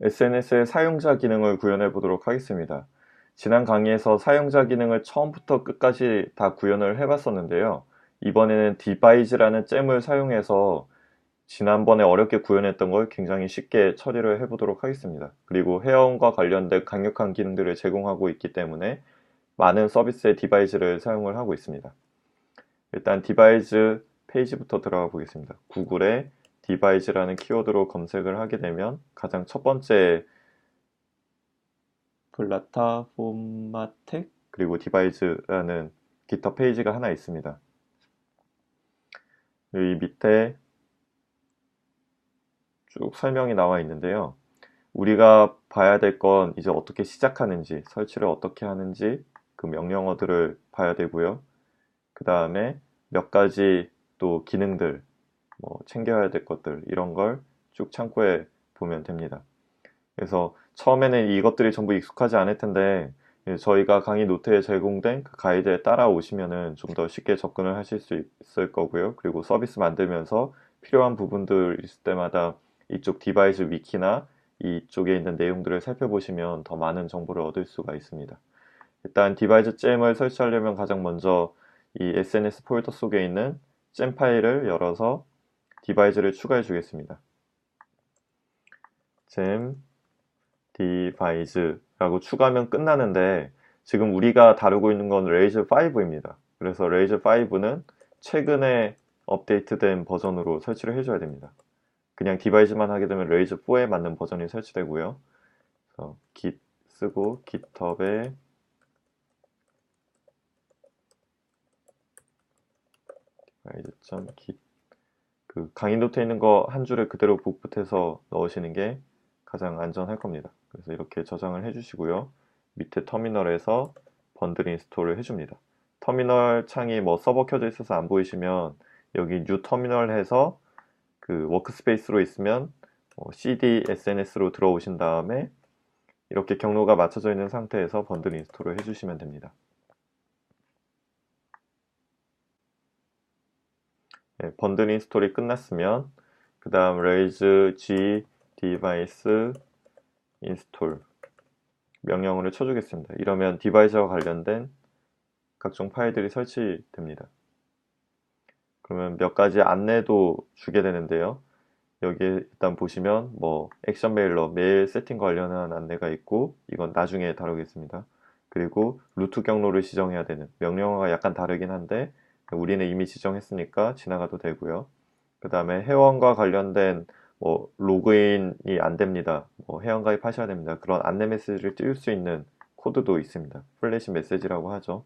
SNS의 사용자 기능을 구현해 보도록 하겠습니다. 지난 강의에서 사용자 기능을 처음부터 끝까지 다 구현을 해봤었는데요. 이번에는 디바이즈라는 잼을 사용해서 지난번에 어렵게 구현했던 걸 굉장히 쉽게 처리를 해보도록 하겠습니다. 그리고 회원과 관련된 강력한 기능들을 제공하고 있기 때문에 많은 서비스의 디바이즈를 사용을 하고 있습니다. 일단 디바이즈 페이지부터 들어가 보겠습니다. 구글에 디바이즈라는 키워드로 검색을 하게 되면 가장 첫 번째 플라타포마텍 그리고 디바이즈라는 깃허브 페이지가 하나 있습니다. 여기 밑에 쭉 설명이 나와 있는데요. 우리가 봐야 될 건 이제 어떻게 시작하는지, 설치를 어떻게 하는지 그 명령어들을 봐야 되고요. 그 다음에 몇 가지 또 기능들, 뭐 챙겨야 될 것들 이런 걸 쭉 참고해 보면 됩니다. 그래서 처음에는 이것들이 전부 익숙하지 않을 텐데 저희가 강의 노트에 제공된 그 가이드에 따라오시면은 좀 더 쉽게 접근을 하실 수 있을 거고요. 그리고 서비스 만들면서 필요한 부분들 있을 때마다 이쪽 디바이스 위키나 이쪽에 있는 내용들을 살펴보시면 더 많은 정보를 얻을 수가 있습니다. 일단 디바이스 잼을 설치하려면 가장 먼저 이 SNS 폴더 속에 있는 잼 파일을 열어서 디바이스를 추가해 주겠습니다. 잼 디바이스라고 추가하면 끝나는데 지금 우리가 다루고 있는 건 레이저 5입니다. 그래서 레이저 5는 최근에 업데이트된 버전으로 설치를 해줘야 됩니다. 그냥 디바이스만 하게 되면 레이저 4에 맞는 버전이 설치되고요. 그래서 git 쓰고 github에 device.git 그 강의 노트에 있는 거 한 줄을 그대로 복붙해서 넣으시는 게 가장 안전할 겁니다. 그래서 이렇게 저장을 해주시고요. 밑에 터미널에서 번들 인스톨을 해줍니다. 터미널 창이 뭐 서버 켜져 있어서 안 보이시면 여기 뉴 터미널 해서 그 워크스페이스로 있으면 cd SNS로 들어오신 다음에 이렇게 경로가 맞춰져 있는 상태에서 번들 인스톨을 해주시면 됩니다. 네, 번들 인스톨이 끝났으면 그 다음 raise g device install 명령어를 쳐주겠습니다. 이러면 디바이스와 관련된 각종 파일들이 설치됩니다. 그러면 몇 가지 안내도 주게 되는데요. 여기에 일단 보시면 뭐 액션 메일러 메일 세팅 관련한 안내가 있고 이건 나중에 다루겠습니다. 그리고 루트 경로를 지정해야 되는 명령어가 약간 다르긴 한데 우리는 이미 지정했으니까 지나가도 되고요. 그 다음에 회원과 관련된 뭐 로그인이 안 됩니다. 뭐 회원가입 하셔야 됩니다. 그런 안내 메시지를 띄울 수 있는 코드도 있습니다. 플래시 메시지라고 하죠.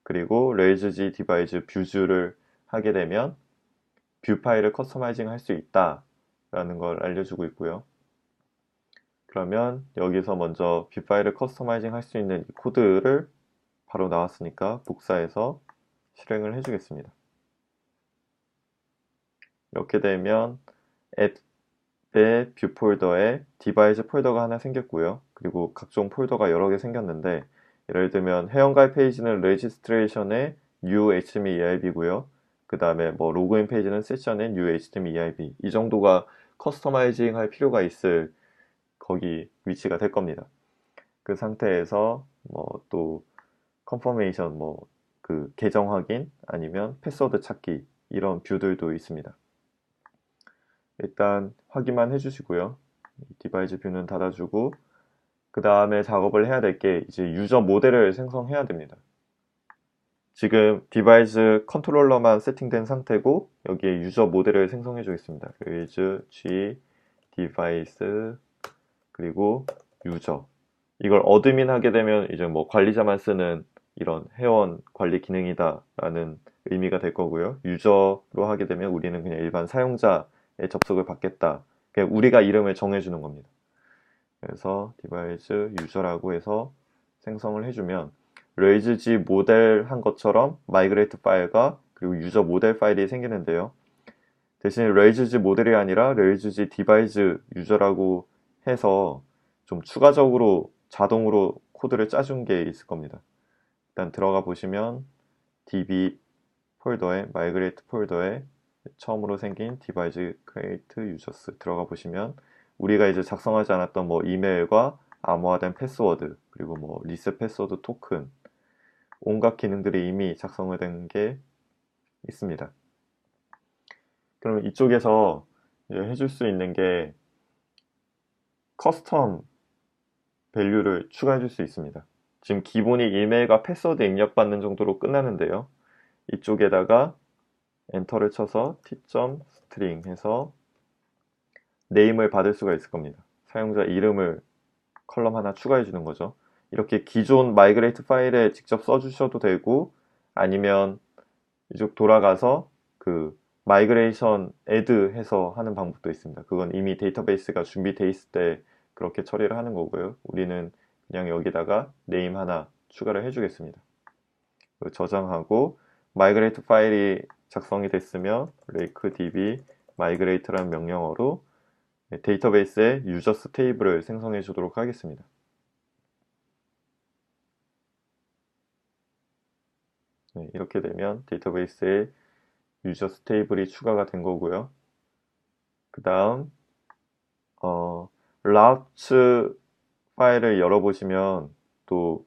그리고 레이즈지 디바이스 뷰즈를 하게 되면 뷰 파일을 커스터마이징 할 수 있다라는 걸 알려주고 있고요. 그러면 여기서 먼저 뷰 파일을 커스터마이징 할 수 있는 이 코드를 바로 나왔으니까 복사해서 실행을 해주겠습니다. 이렇게 되면 앱의 뷰 폴더에 디바이스 폴더가 하나 생겼고요. 그리고 각종 폴더가 여러 개 생겼는데 예를 들면 회원가입 페이지는 레지스트레이션의 new html.eib고요. 그 다음에 뭐 로그인 페이지는 세션의 new html.eib 이 정도가 커스터마이징 할 필요가 있을 거기 위치가 될 겁니다. 그 상태에서 뭐 또 컨퍼메이션 뭐 그 계정 확인 아니면 패스워드 찾기 이런 뷰들도 있습니다. 일단 확인만 해주시고요. 디바이스 뷰는 닫아주고 그 다음에 작업을 해야 될 게 이제 유저 모델을 생성해야 됩니다. 지금 디바이스 컨트롤러만 세팅된 상태고 여기에 유저 모델을 생성해 주겠습니다. raise g device 그리고 유저 이걸 어드민 하게 되면 이제 뭐 관리자만 쓰는 이런 회원 관리 기능이다 라는 의미가 될 거고요. 유저로 하게 되면 우리는 그냥 일반 사용자의 접속을 받겠다. 그냥 우리가 이름을 정해주는 겁니다. 그래서 디바이스 유저라고 해서 생성을 해주면 레이즈지 모델 한 것처럼 마이그레이트 파일과 그리고 유저 모델 파일이 생기는데요. 대신 레이즈지 모델이 아니라 레이즈지 디바이스 유저라고 해서 좀 추가적으로 자동으로 코드를 짜준 게 있을 겁니다. 일단 들어가 보시면 db 폴더에 마이그레이트 폴더에 처음으로 생긴 디바이스 크리에이트 유저스 들어가 보시면 우리가 이제 작성하지 않았던 뭐 이메일과 암호화된 패스워드, 그리고 뭐 리셋 패스워드 토큰, 온갖 기능들이 이미 작성이 된 게 있습니다. 그럼 이쪽에서 이제 해줄 수 있는 게 커스텀 밸류를 추가해 줄 수 있습니다. 지금 기본이 이메일과 패스워드 입력받는 정도로 끝나는데요. 이쪽에다가 엔터를 쳐서 t.string 해서 네임을 받을 수가 있을 겁니다. 사용자 이름을 컬럼 하나 추가해 주는 거죠. 이렇게 기존 마이그레이트 파일에 직접 써주셔도 되고, 아니면 이쪽 돌아가서 그 마이그레이션 애드 해서 하는 방법도 있습니다. 그건 이미 데이터베이스가 준비되어 있을 때 그렇게 처리를 하는 거고요. 우리는 그냥 여기다가 네임 하나 추가를 해주겠습니다. 저장하고 마이그레이트 파일이 작성이 됐으면 rakedb migrate라는 명령어로 데이터베이스에 유저스 테이블을 생성해 주도록 하겠습니다. 네, 이렇게 되면 데이터베이스에 유저스 테이블이 추가가 된 거고요. 그 다음 routes 파일을 열어보시면 또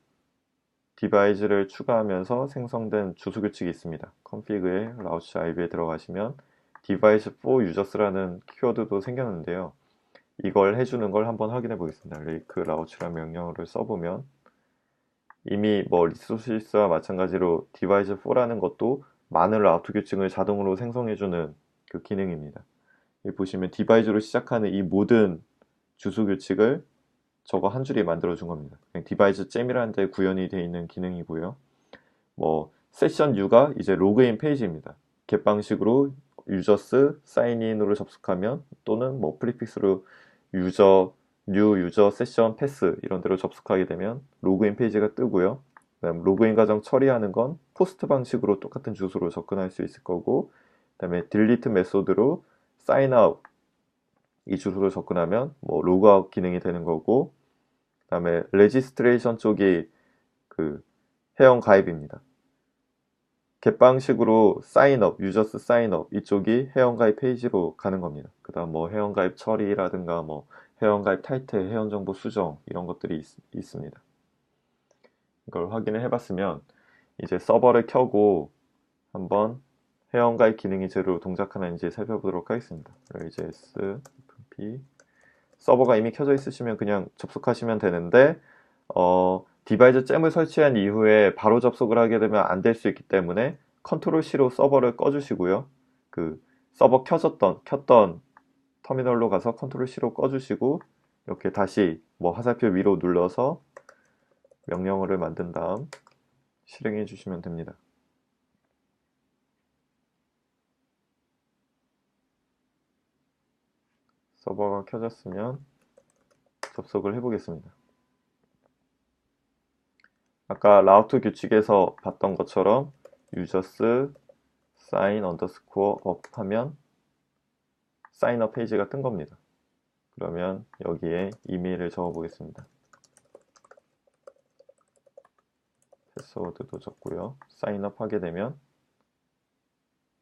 디바이스를 추가하면서 생성된 주소 규칙이 있습니다. config에 routes ib에 들어가시면 device for users라는 키워드도 생겼는데요. 이걸 해주는 걸 한번 확인해 보겠습니다. rake route라는 명령어를 써보면 이미 뭐 리소시스와 마찬가지로 device for라는 것도 많은 라우트 규칙을 자동으로 생성해주는 그 기능입니다. 여기 보시면 디바이스로 시작하는 이 모든 주소 규칙을 저거 한 줄이 만들어 준 겁니다. 그냥 디바이스 잼이라는 데 구현이 되어 있는 기능이고요. 뭐 세션 U가 이제 로그인 페이지입니다. 겟 방식으로 유저스 사인인으로 접속하면, 또는 뭐 프리픽스로 유저 뉴 유저 세션 패스 이런 데로 접속하게 되면 로그인 페이지가 뜨고요. 그다음 로그인 과정 처리하는 건 포스트 방식으로 똑같은 주소로 접근할 수 있을 거고, 그다음에 딜리트 메소드로 사인아웃 이 주소로 접근하면 뭐 로그아웃 기능이 되는 거고, 그다음에 레지스트레이션 쪽이 그 회원 가입입니다. 겟 방식으로 사인업, 유저스 사인업 이쪽이 회원가입 페이지로 가는 겁니다. 그 다음 뭐 회원가입 처리라든가 뭐 회원가입 타이틀, 회원정보 수정 이런 것들이 있습니다. 이걸 확인을 해봤으면 이제 서버를 켜고 한번 회원가입 기능이 제대로 동작하는지 살펴보도록 하겠습니다. RayJS p 서버가 이미 켜져 있으시면 그냥 접속하시면 되는데 디바이스 잼을 설치한 이후에 바로 접속을 하게 되면 안 될 수 있기 때문에 컨트롤 C로 서버를 꺼주시고요. 그 서버 켰던 터미널로 가서 컨트롤 C로 꺼주시고, 이렇게 다시 뭐 화살표 위로 눌러서 명령어를 만든 다음 실행해 주시면 됩니다. 서버가 켜졌으면 접속을 해보겠습니다. 아까 라우트 규칙에서 봤던 것처럼 users sign underscore up 하면 사인업 페이지가 뜬 겁니다. 그러면 여기에 이메일을 적어 보겠습니다. 패스워드도 적고요. 사인업 하게 되면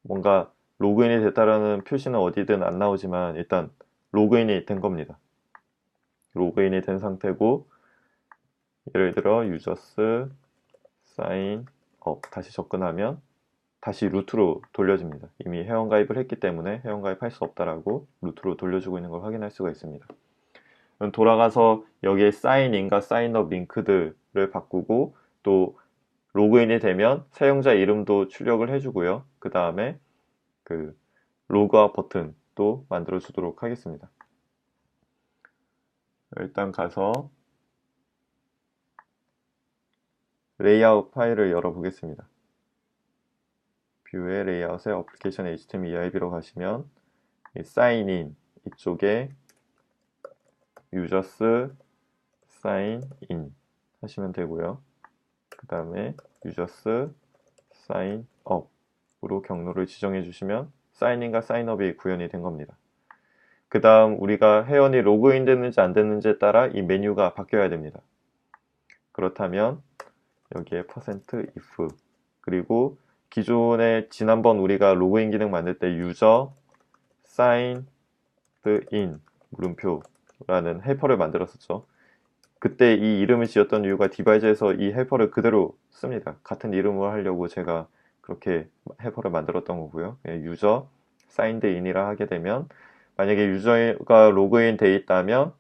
뭔가 로그인이 됐다라는 표시는 어디든 안 나오지만 일단 로그인이 된 겁니다. 로그인이 된 상태고, 예를 들어 users sign up 다시 접근하면 다시 루트로 돌려집니다. 이미 회원가입을 했기 때문에 회원가입할 수 없다라고 루트로 돌려주고 있는 걸 확인할 수가 있습니다. 그럼 돌아가서 여기에 사인인과 사인업 링크들을 바꾸고, 또 로그인이 되면 사용자 이름도 출력을 해주고요. 그 다음에 그 로그아웃 버튼도 만들어 주도록 하겠습니다. 일단 가서 레이아웃 파일을 열어 보겠습니다. 뷰의 레이아웃에 어플리케이션 HTML/EIB로 가시면 사인인 이쪽에 users sign in 하시면 되고요. 그 다음에 users sign up으로 경로를 지정해 주시면 사인인과 사인업이 구현이 된 겁니다. 그 다음 우리가 회원이 로그인 됐는지 안 됐는지에 따라 이 메뉴가 바뀌어야 됩니다. 그렇다면 여기에 %if 그리고 기존에 지난번 우리가 로그인 기능 만들 때 유저 사인 in 물음표 라는 헬퍼를 만들었었죠. 그때 이 이름을 지었던 이유가 디바이저에서 이 헬퍼를 그대로 씁니다. 같은 이름으로 하려고 제가 그렇게 헬퍼를 만들었던 거고요. 유저 사인드 인이라 하게 되면 만약에 유저가 로그인 돼 있다면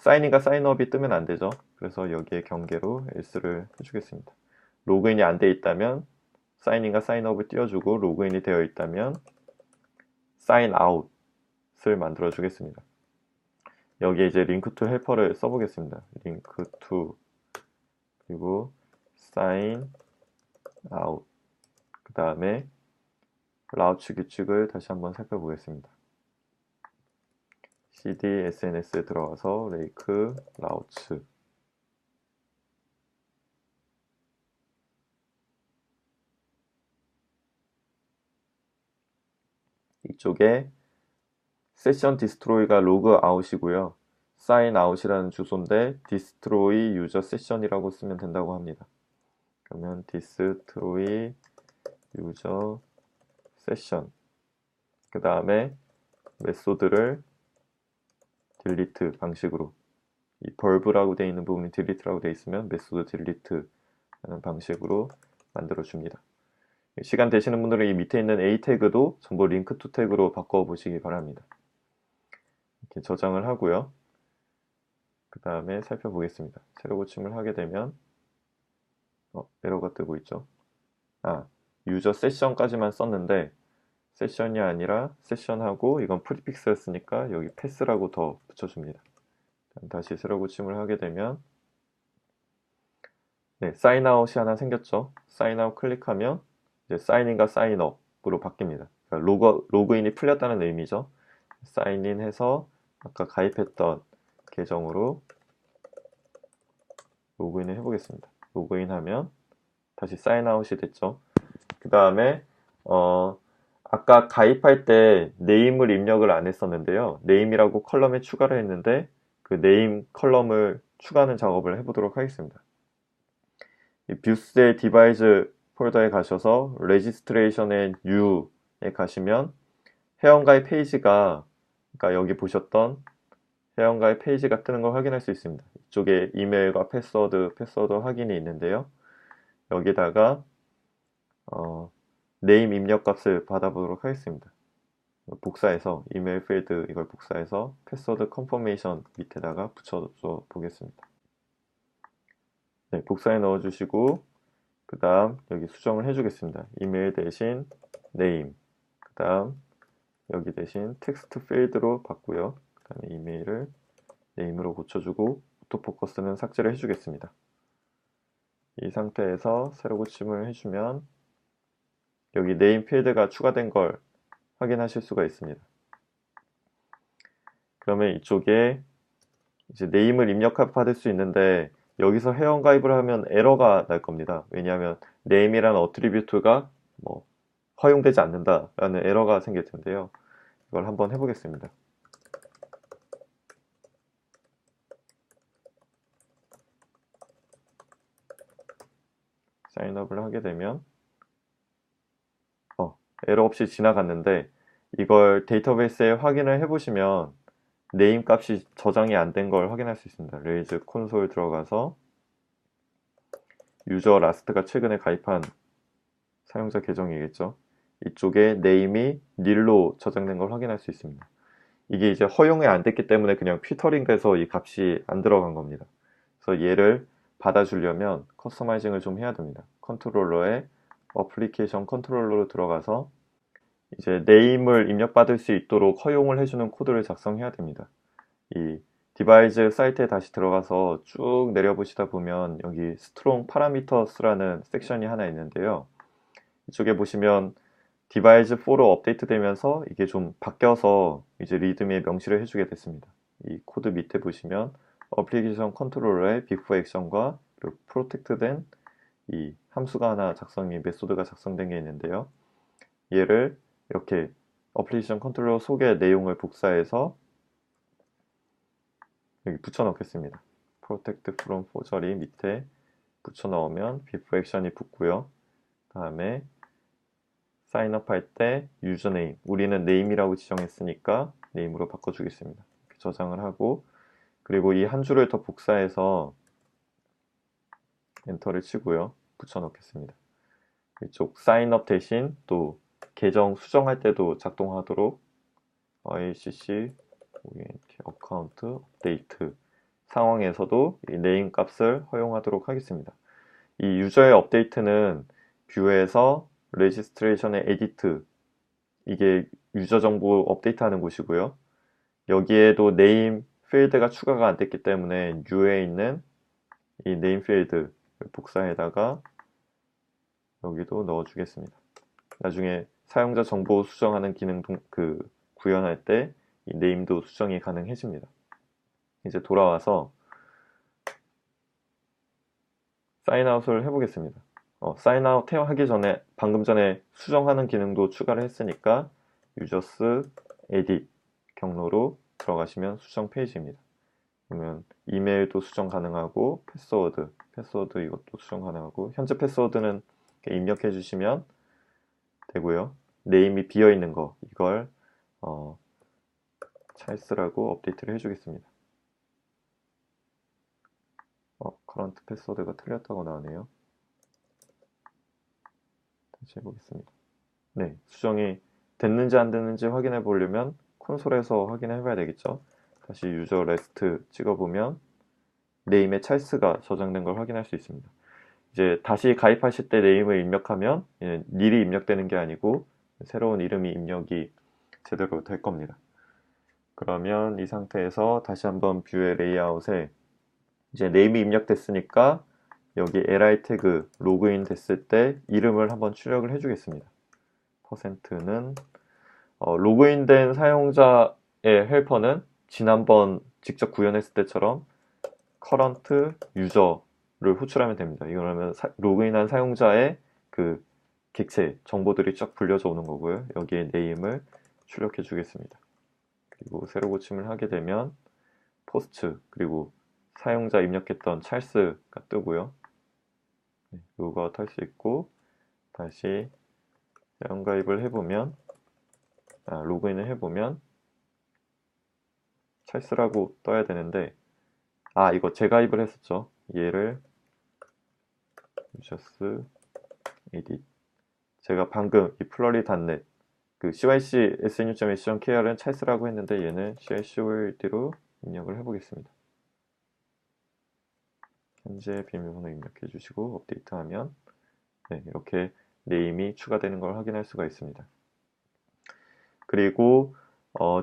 사인인과 사인업이 뜨면 안 되죠. 그래서 여기에 경계로 else를 해주겠습니다. 로그인이 안 돼 있다면 사인인과 사인업을 띄워주고 로그인이 되어 있다면 사인아웃을 만들어 주겠습니다. 여기에 이제 링크 투 헬퍼를 써보겠습니다. 링크 투 그리고 sign out 그 다음에 라우치 규칙을 다시 한번 살펴보겠습니다. cd sns에 들어가서 레이크 라우츠 이쪽에 세션 디스트로이가 로그 아웃이고요. sign out이라는 주소인데 destroy user session이라고 쓰면 된다고 합니다. 그러면 destroy user session 그 다음에 메소드를 delete 방식으로 이 벌브라고 되어 있는 부분이 delete라고 되어 있으면 메소드 delete라는 방식으로 만들어 줍니다. 시간 되시는 분들은 이 밑에 있는 A 태그도 전부 링크 투 태그로 바꿔 보시기 바랍니다. 이렇게 저장을 하고요. 그 다음에 살펴보겠습니다. 새로 고침을 하게 되면 에러가 뜨고 있죠. 유저 세션까지만 썼는데 세션이 아니라 세션하고 이건 프리픽스였으니까 여기 패스라고 더 붙여줍니다. 다시 새로 고침을 하게 되면 사인아웃이 하나 생겼죠. 사인아웃 클릭하면 이제 사인인과 사인업으로 바뀝니다. 그러니까 로그인이 풀렸다는 의미죠. 사인인 해서 아까 가입했던 계정으로 로그인을 해보겠습니다. 로그인하면 다시 사인아웃이 됐죠. 그 다음에 아까 가입할 때 네임을 입력을 안 했었는데요. 네임이라고 컬럼에 추가를 했는데 그 네임 컬럼을 추가하는 작업을 해보도록 하겠습니다. 이 뷰스의 디바이스 폴더에 가셔서 레지스트레이션의 U에 가시면 회원가입 페이지가 그러니까 여기 보셨던 회원가입 페이지가 뜨는 걸 확인할 수 있습니다. 이쪽에 이메일과 패스워드 확인이 있는데요. 여기다가 네임 입력 값을 받아보도록 하겠습니다. 복사해서 이메일 필드 이걸 복사해서 패스워드 컨퍼메이션 밑에다가 붙여줘 보겠습니다. 복사해 넣어주시고 그 다음 여기 수정을 해주겠습니다. 이메일 대신 네임 그 다음 여기 대신 텍스트 필드로 바꾸요. 그 다음에 이메일을 네임으로 고쳐주고 오토포커스는 삭제를 해주겠습니다. 이 상태에서 새로 고침을 해주면 여기 네임 필드가 추가된 걸 확인하실 수가 있습니다. 그러면 이쪽에 이제 네임을 입력받을 수 있는데 여기서 회원가입을 하면 에러가 날 겁니다. 왜냐하면 네임이라는 어트리뷰트가 허용되지 않는다라는 에러가 생길 텐데요. 이걸 한번 해보겠습니다. 사인업을 하게 되면 에러 없이 지나갔는데 이걸 데이터베이스에 확인을 해보시면 네임 값이 저장이 안 된 걸 확인할 수 있습니다. 레이즈 콘솔 들어가서 유저 라스트가 최근에 가입한 사용자 계정이겠죠. 이쪽에 네임이 닐로 저장된 걸 확인할 수 있습니다. 이게 이제 허용이 안 됐기 때문에 그냥 피터링돼서 이 값이 안 들어간 겁니다. 그래서 얘를 받아주려면 커스터마이징을 좀 해야 됩니다. 컨트롤러에 어플리케이션 컨트롤러로 들어가서 이제 네임을 입력받을 수 있도록 허용을 해주는 코드를 작성해야 됩니다. 이 디바이스 사이트에 다시 들어가서 쭉 내려보시다 보면 여기 strong parameters라는 섹션이 하나 있는데요. 이쪽에 보시면 디바이스 4로 업데이트 되면서 이게 좀 바뀌어서 이제 리드미에 명시를 해주게 됐습니다. 이 코드 밑에 보시면 어플리케이션 컨트롤러의 before 액션과 그리고 프로텍트된 이 함수가 하나 메소드가 작성된 게 있는데요. 얘를 이렇게 어플리케이션 컨트롤러 속의 내용을 복사해서 여기 붙여 넣겠습니다. protect from forgery 밑에 붙여 넣으면 before 액션이 붙고요. 다음에 사인업 할 때 유저네임 우리는 네임이라고 지정했으니까 네임으로 바꿔주겠습니다. 저장을 하고, 그리고 이 한 줄을 더 복사해서 엔터를 치고요. 붙여 넣겠습니다. 이쪽 사인업 대신 또 계정 수정할 때도 작동하도록 ICC 어카운트 업데이트 상황에서도 이 네임 값을 허용하도록 하겠습니다. 이 유저의 업데이트는 뷰에서 레지스트레이션의 에디트, 이게 유저 정보 업데이트하는 곳이고요. 여기에도 네임 필드가 추가가 안 됐기 때문에 U에 있는 이 네임 필드 복사해다가 여기도 넣어주겠습니다. 나중에 사용자 정보 수정하는 기능 구현할 때 이 네임도 수정이 가능해집니다. 이제 돌아와서 사인아웃을 해보겠습니다. 사인아웃 하기 전에 방금 전에 수정하는 기능도 추가를 했으니까 유저스 에딧 경로로 들어가시면 수정 페이지입니다. 그러면 이메일도 수정 가능하고 패스워드 이것도 수정 가능하고, 현재 패스워드는 입력해 주시면 되고요. 네임이 비어 있는 거 이걸 찰스라고 업데이트를 해주겠습니다. 커런트 패스워드가 틀렸다고 나오네요. 다시 해보겠습니다. 네, 수정이 됐는지 안 됐는지 확인해 보려면 콘솔에서 확인해 봐야 되겠죠. 다시 유저 레스트 찍어보면 네임에 찰스가 저장된 걸 확인할 수 있습니다. 이제 다시 가입하실 때 네임을 입력하면 닐이 입력되는 게 아니고 새로운 이름이 입력이 제대로 될 겁니다. 그러면 이 상태에서 다시 한번 뷰의 레이아웃에 이제 네임이 입력됐으니까 여기 li 태그 로그인 됐을 때 이름을 한번 출력을 해주겠습니다. %는 로그인된 사용자의 헬퍼는 지난번 직접 구현했을 때처럼 current user를 호출하면 됩니다. 이거는 로그인한 사용자의 그 객체 정보들이 쫙 불려져 오는 거고요. 여기에 네임을 출력해 주겠습니다. 그리고 새로 고침을 하게 되면 포스트 그리고 사용자 입력했던 찰스가 뜨고요. 로그아웃 할 수 있고, 다시 회원가입을 해보면 로그인을 해보면 찰스라고 떠야 되는데, 이거 재가입을 했었죠. 얘를 유저스 에딧, 제가 방금 이 플러리.net 그 cyc snu.ac.kr은 찰스라고 했는데 얘는 cicord로 입력을 해보겠습니다. 현재 비밀번호 입력해 주시고 업데이트하면 이렇게 네임이 추가되는 걸 확인할 수가 있습니다. 그리고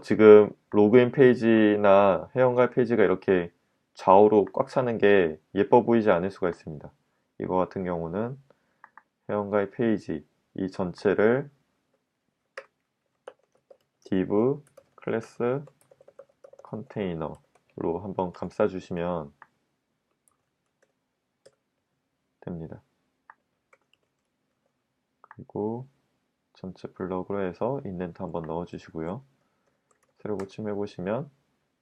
지금 로그인 페이지나 회원가입 페이지가 이렇게 좌우로 꽉 차는 게 예뻐 보이지 않을 수가 있습니다. 이거 같은 경우는 회원가입 페이지 이 전체를 div 클래스 컨테이너로 한번 감싸주시면 됩니다. 그리고 전체 블럭으로 해서 인덴트 한번 넣어주시고요. 새로 고침해 보시면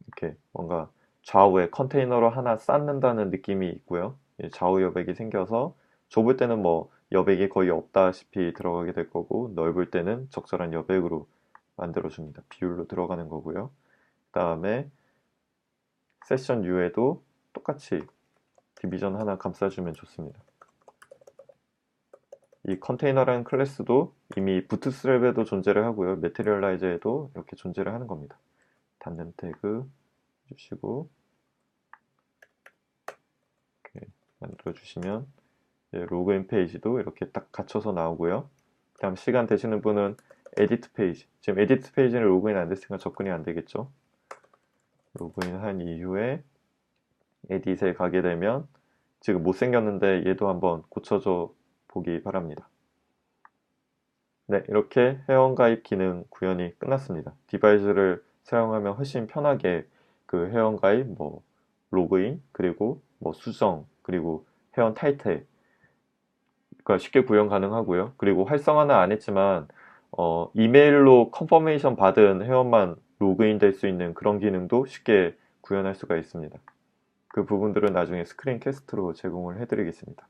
이렇게 뭔가 좌우에 컨테이너로 하나 쌓는다는 느낌이 있고요. 좌우 여백이 생겨서 좁을 때는 뭐 여백이 거의 없다시피 들어가게 될 거고, 넓을 때는 적절한 여백으로 만들어줍니다. 비율로 들어가는 거고요. 그 다음에 세션 U에도 똑같이 디비전 하나 감싸주면 좋습니다. 이 컨테이너라는 클래스도 이미 부트스트랩에도 존재를 하고요. 매테리얼라이저에도 이렇게 존재를 하는 겁니다. 닫는 태그 주시고 이렇게 만들어 주시면 로그인 페이지도 이렇게 딱 갖춰서 나오고요. 그 다음 시간 되시는 분은 에디트 페이지, 지금 에디트 페이지는 로그인 안 됐으니까 접근이 안 되겠죠. 로그인 한 이후에 에딧에 가게 되면 지금 못생겼는데 얘도 한번 고쳐줘 보기 바랍니다. 네, 이렇게 회원가입 기능 구현이 끝났습니다. 디바이스를 사용하면 훨씬 편하게 그 회원가입, 로그인, 그리고 수정, 그리고 회원 탈퇴가 쉽게 구현 가능하고요. 그리고 활성화는 안 했지만 이메일로 컨퍼메이션 받은 회원만 로그인 될 수 있는 그런 기능도 쉽게 구현할 수가 있습니다. 그 부분들은 나중에 스크린 캐스트로 제공을 해드리겠습니다.